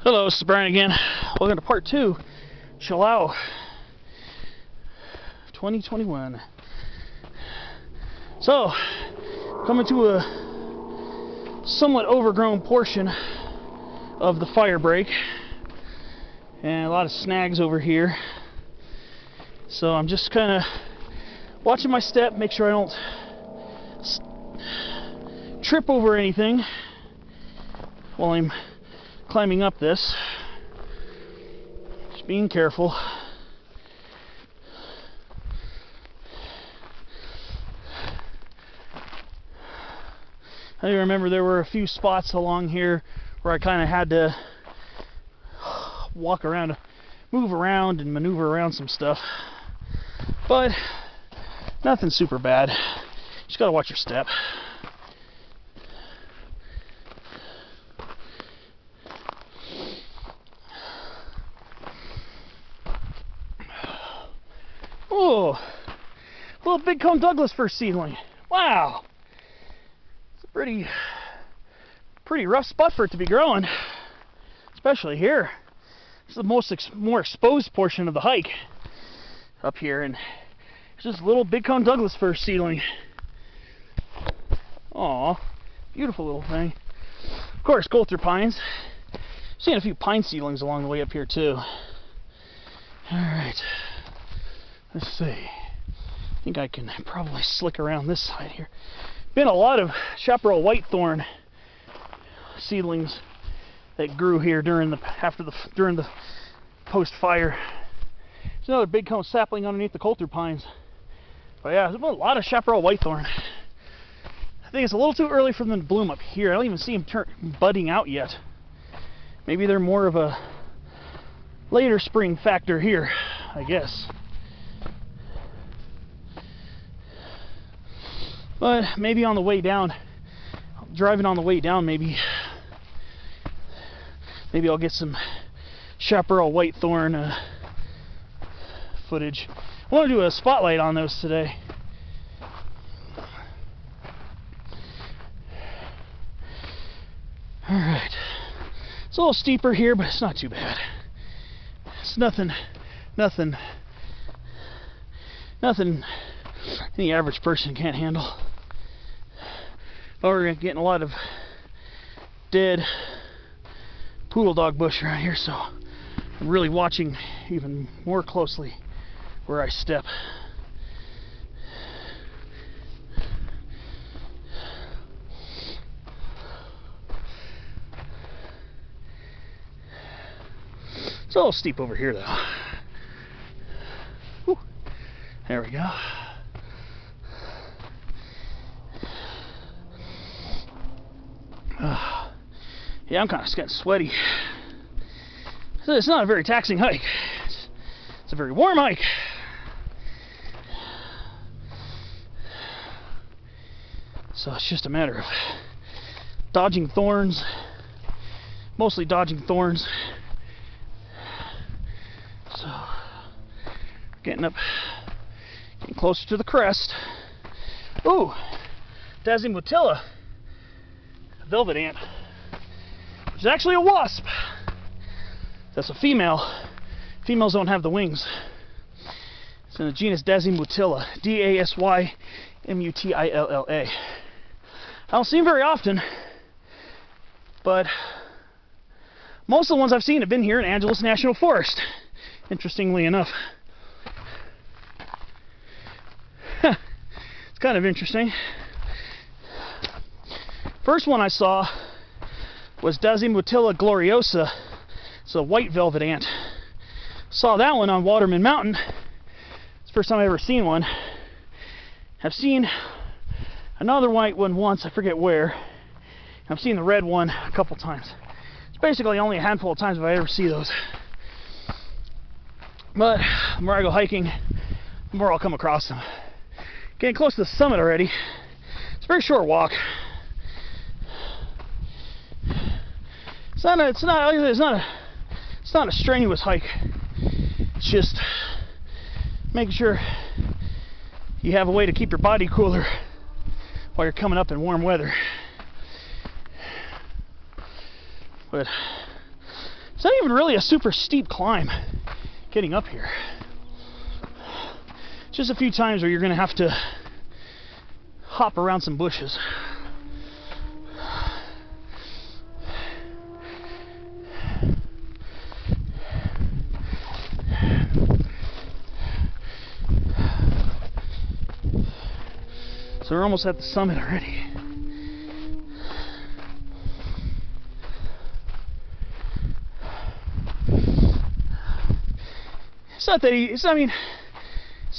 Hello, this is Brian again. Welcome to part 2, Chilao 2021. So, coming to a somewhat overgrown portion of the fire break, and a lot of snags over here. So I'm just kind of watching my step, make sure I don't trip over anything while I'm climbing up this. Just being careful. I remember there were a few spots along here where I kind of had to walk around, move around and maneuver around some stuff, but nothing super bad. Just gotta watch your step. Oh, little big cone Douglas fir seedling. Wow, it's a pretty rough spot for it to be growing, especially here. It's the more exposed portion of the hike up here, and it's just a little big cone Douglas fir seedling. Aw, beautiful little thing. Of course, coulter pines. Seen a few pine seedlings along the way up here too. All right. Let's see. I think I can probably slick around this side here. Been a lot of chaparral whitethorn seedlings that grew here during the post-fire. There's another big cone sapling underneath the coulter pines. But yeah, there's a lot of chaparral whitethorn. I think it's a little too early for them to bloom up here. I don't even see them budding out yet. Maybe they're more of a later spring factor here, I guess. But maybe on the way down, driving on the way down, maybe I'll get some chaparral whitethorn footage. I want to do a spotlight on those today. All right, it's a little steeper here, but it's not too bad. It's nothing any average person can't handle. But we're getting a lot of dead poodle dog bush around here, so I'm really watching even more closely where I step. It's a little steep over here though. Whew. There we go. Yeah, I'm kind of getting sweaty. It's not a very taxing hike. It's a very warm hike. So it's just a matter of dodging thorns, mostly dodging thorns. So getting closer to the crest. Ooh, Dasimutilla, velvet ant, which is actually a wasp. That's a female. Females don't have the wings. It's in the genus Dasimutilla, D-A-S-Y-M-U-T-I-L-L-A. I don't see them very often, but most of the ones I've seen have been here in Angeles National Forest, interestingly enough. It's kind of interesting. First one I saw was Dasimutilla gloriosa. It's a white velvet ant. Saw that one on Waterman Mountain. It's the first time I've ever seen one. I've seen another white one once, I forget where. I've seen the red one a couple times. It's basically only a handful of times if I ever see those. But the more I go hiking, the more I'll come across them. Getting close to the summit already. It's a very short walk. It's not a strenuous hike. It's just making sure you have a way to keep your body cooler while you're coming up in warm weather. But not even really a super steep climb getting up here. Just a few times where you're going to have to hop around some bushes. So we're almost at the summit already. It's not that it's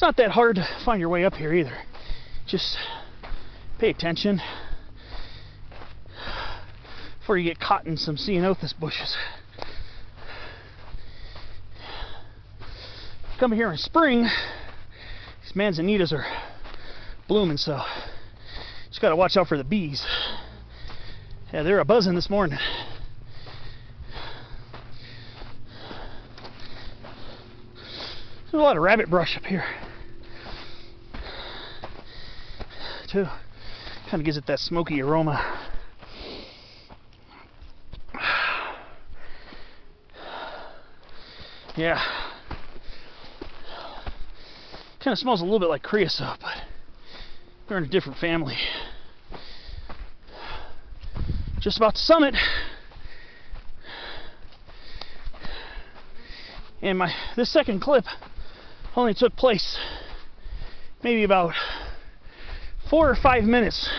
not that hard to find your way up here either. Just pay attention before you get caught in some ceanothus bushes. Come here in spring, these manzanitas are blooming, so just gotta watch out for the bees. Yeah, they're a buzzing this morning. There's a lot of rabbit brush up here too. Kind of gives it that smoky aroma. Yeah, kind of smells a little bit like creosote, but they're in a different family. Just about to summit. And this second clip only took place maybe about 4 or 5 minutes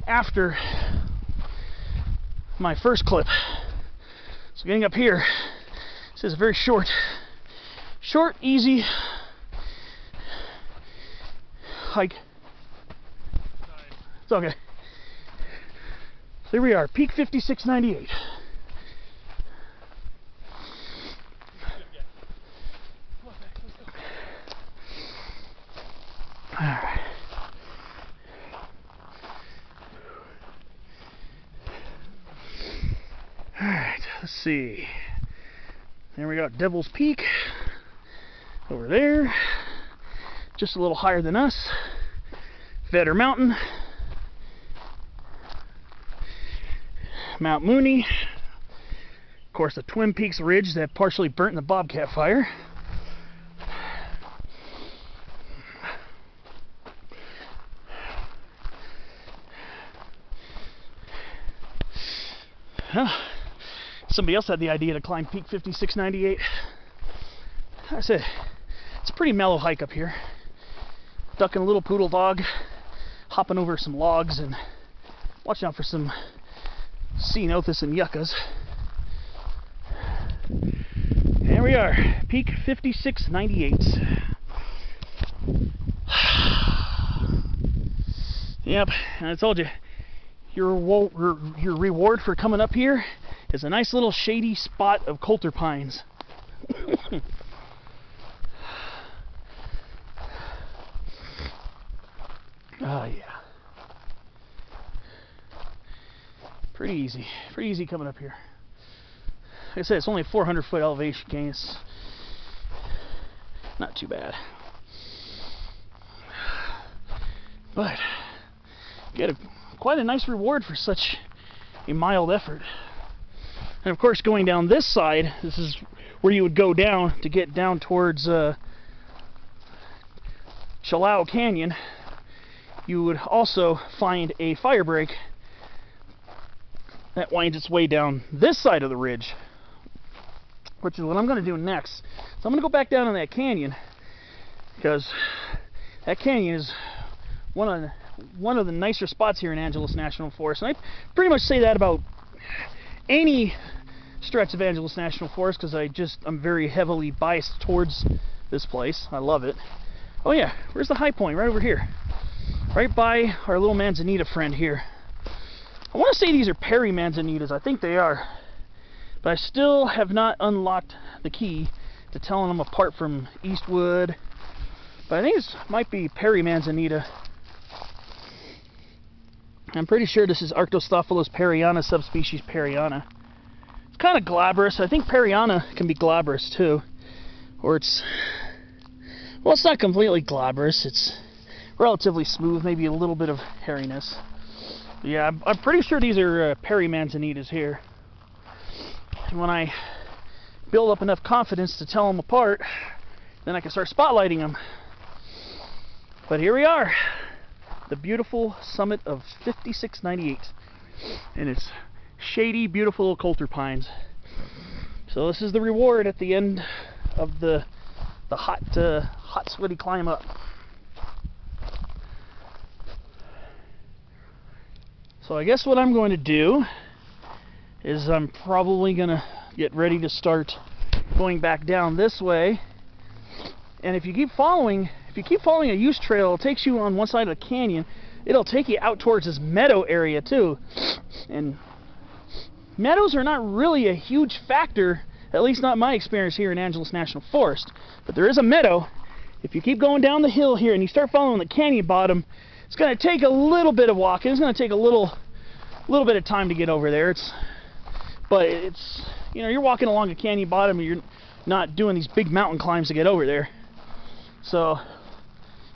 after my first clip. So getting up here, this is a very short, easy hike. It's okay. There we are, peak 5698. Alright. Alright, let's see. There we got Devil's Peak over there. Just a little higher than us. Vedder Mountain. Mount Mooney. Of course, the Twin Peaks Ridge that partially burnt in the Bobcat fire. Somebody else had the idea to climb peak 5698. I said, it's a pretty mellow hike up here. Ducking a little poodle dog, hopping over some logs, and watching out for some ceanothus and yuccas. There we are, peak 5698. Yep, and I told you, your reward for coming up here is a nice little shady spot of coulter pines. Oh yeah. Pretty easy coming up here. Like I said, it's only a 400-foot elevation gain. It's not too bad. But you get quite a nice reward for such a mild effort. And of course, going down this side, this is where you would go down to get down towards Chilao Canyon. You would also find a fire break that winds its way down this side of the ridge, which is what I'm going to do next. So I'm going to go back down in that canyon, because that canyon is one of the nicer spots here in Angeles National Forest. And I pretty much say that about any stretch of Angeles National Forest, because I'm very heavily biased towards this place. I love it. Oh yeah, where's the high point? Right over here. Right by our little manzanita friend here. I want to say these are Perry manzanitas. I think they are. But I still have not unlocked the key to telling them apart from Eastwood. But I think this might be Perry manzanita. I'm pretty sure this is Arctostaphylos perriana, subspecies perriana. It's kind of glabrous. I think perriana can be glabrous too. Or it's... well, it's not completely glabrous. It's relatively smooth, maybe a little bit of hairiness. But yeah, I'm pretty sure these are Perry manzanitas here. when I build up enough confidence to tell them apart, then I can start spotlighting them. But here we are, the beautiful summit of 5698, and it's shady, beautiful little coulter pines. So this is the reward at the end of the hot, sweaty climb up. So I guess what I'm going to do is I'm probably going to get ready to start going back down this way. And if you keep following a use trail, it takes you on one side of the canyon. It'll take you out towards this meadow area too. And meadows are not really a huge factor, at least not my experience here in Angeles National Forest. But there is a meadow. If you keep going down the hill here and you start following the canyon bottom, it's going to take a little bit of walking. It's going to take a little bit of time to get over there. But it's, you know, you're walking along a canyon bottom and you're not doing these big mountain climbs to get over there. So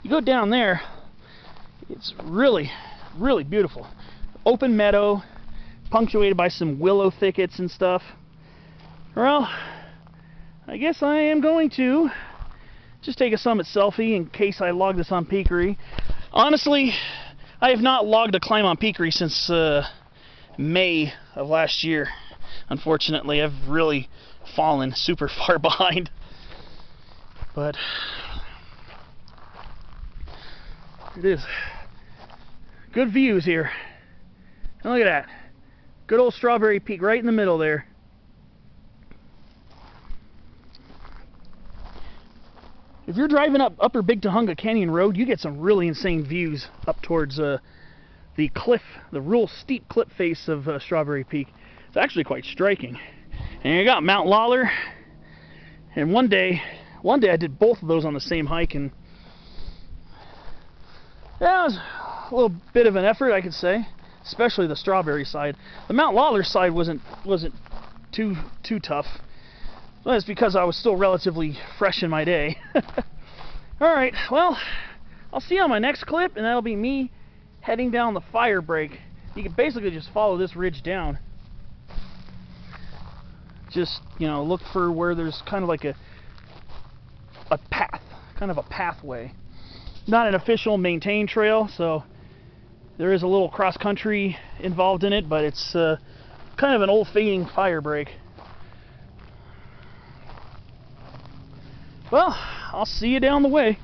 you go down there, it's really, really beautiful. Open meadow, punctuated by some willow thickets and stuff. Well, I guess I am going to just take a summit selfie in case I log this on Peakery. Honestly, I have not logged a climb on Peakery since May of last year. Unfortunately, I've really fallen super far behind. But it is good views here. And look at that. Good old Strawberry Peak right in the middle there. If you're driving up Upper Big Tujunga Canyon Road, you get some really insane views up towards the cliff, the real steep cliff face of Strawberry Peak. It's actually quite striking. And you got Mount Lawler, and one day I did both of those on the same hike, and that was a little bit of an effort, I could say, especially the Strawberry side. The Mount Lawler side wasn't too tough. Well, it's because I was still relatively fresh in my day. Alright, well, I'll see you on my next clip, and that'll be me heading down the fire break. You can basically just follow this ridge down. Just, you know, look for where there's kind of like a path, kind of a pathway. Not an official maintained trail, so there is a little cross-country involved in it, but it's kind of an old-fading fire break. Well, I'll see you down the way.